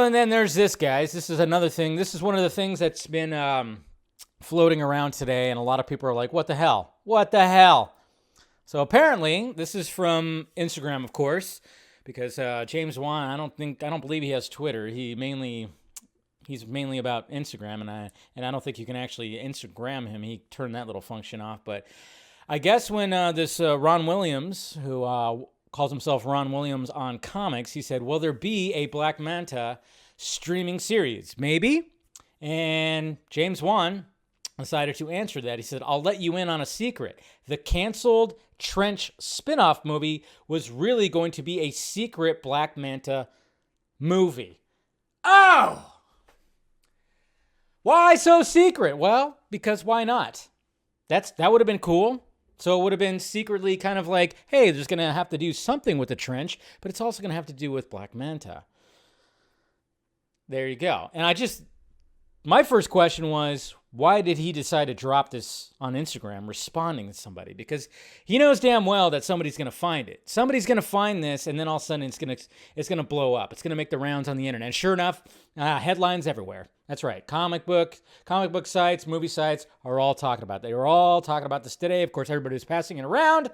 Oh, and then there's this, guys. This is another thing. This is one of the things that's been floating around today, and a lot of people are like, what the hell? What the hell? So apparently, this is from Instagram, of course, because James Wan, I don't believe he has Twitter. He's mainly about Instagram, and I don't think you can actually Instagram him. He turned that little function off. But I guess when this Ron Williams, who calls himself Ron Williams on comics, he said, will there be a Black Manta streaming series? Maybe. And James Wan decided to answer that. He said, I'll let you in on a secret. The canceled Trench spin-off movie was really going to be a secret Black Manta movie. Oh! Why so secret? Well, because why not? That would have been cool. So it would have been secretly kind of like, hey, there's going to have to do something with the Trench, but it's also going to have to do with Black Manta. There you go. And my first question was, why did he decide to drop this on Instagram, responding to somebody? Because he knows damn well that somebody's going to find it. Somebody's going to find this, and then all of a sudden it's going to blow up. It's going to make the rounds on the internet. And sure enough, headlines everywhere. That's right. Comic book sites, movie sites are all talking about it. They were all talking about this today. Of course, everybody was passing it around,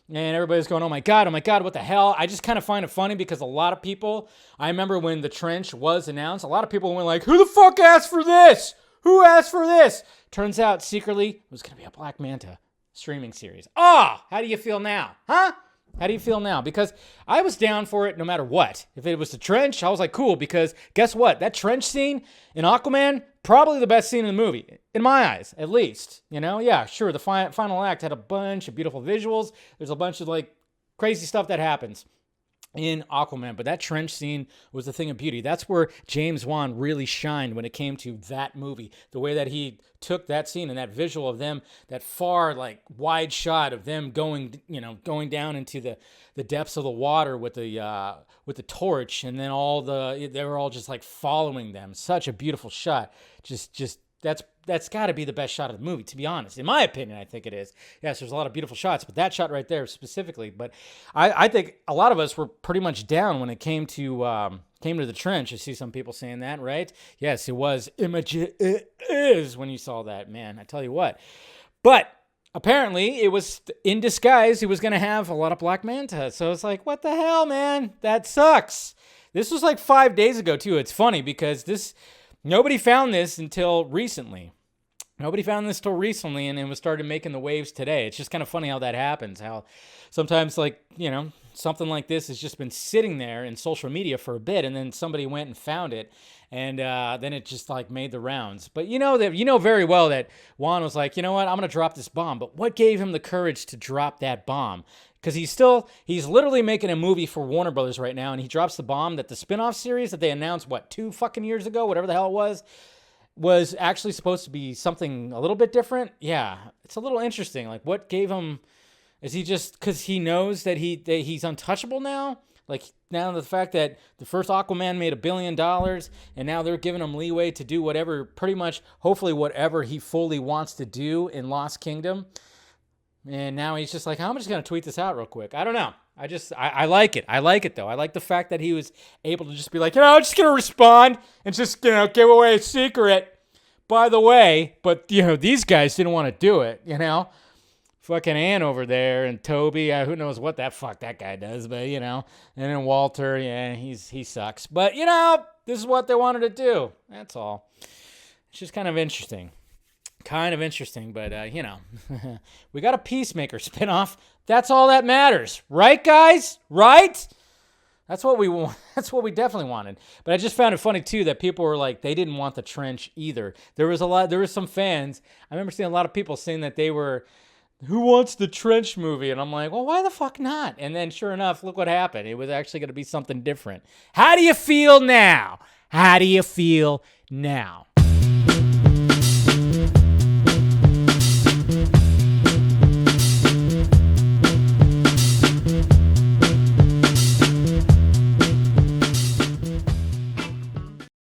and everybody's going, oh my God, what the hell? I just kind of find it funny because a lot of people, I remember when the Trench was announced, a lot of people went like, who the fuck asked for this? Who asked for this? Turns out, secretly, it was going to be a Black Manta streaming series. How do you feel now? Huh? How do you feel now? Because I was down for it no matter what. If it was the Trench, I was like, cool, because guess what? That Trench scene in Aquaman, probably the best scene in the movie. In my eyes, at least. You know? Yeah, sure, the final act had a bunch of beautiful visuals. There's a bunch of, crazy stuff that happens in Aquaman, but that Trench scene was the thing of beauty. That's where James Wan really shined when it came to that movie. The way that he took that scene and that visual of them, that far, wide shot of them going down into the depths of the water with the torch, and then they were all just following them. Such a beautiful shot. Just that's got to be the best shot of the movie, to be honest. In my opinion, I think it is. Yes, there's a lot of beautiful shots, but that shot right there specifically. But I think a lot of us were pretty much down when it came to the Trench. I see some people saying that, right? Yes, it was. It is when you saw that, man. I tell you what. But apparently, it was in disguise. He was going to have a lot of Black Manta. So it's like, what the hell, man? That sucks. This was 5 days ago, too. It's funny because nobody found this until recently. And it was started making the waves today. It's just kind of funny how that happens. How sometimes, something like this has just been sitting there in social media for a bit, and then somebody went and found it, and then it just made the rounds. But you know very well that Juan was like, you know what, I'm gonna drop this bomb. But what gave him the courage to drop that bomb? Because he's literally making a movie for Warner Brothers right now, and he drops the bomb that the spinoff series that they announced, 2 fucking years ago, whatever the hell it was actually supposed to be something a little bit different. Yeah, it's a little interesting. What gave him, is he just, because he knows that he's untouchable now? Now the fact that the first Aquaman made $1 billion, and now they're giving him leeway to do whatever, pretty much, hopefully whatever he fully wants to do in Lost Kingdom. And now he's just I'm just going to tweet this out real quick. I don't know. I like it. I like it, though. I like the fact that he was able to just be I'm just going to respond and just, give away a secret. By the way, but, these guys didn't want to do it, Fucking Ann over there and Toby, who knows what that guy does, but, and then Walter, yeah, he sucks. But, this is what they wanted to do. That's all. It's just kind of interesting. But, we got a Peacemaker spinoff. That's all that matters. Right, guys? Right? That's what we want. That's what we definitely wanted. But I just found it funny, too, that people were they didn't want the Trench either. There was some fans. I remember seeing a lot of people saying that they were, who wants the Trench movie? And I'm like, well, why the fuck not? And then sure enough, look what happened. It was actually going to be something different. How do you feel now?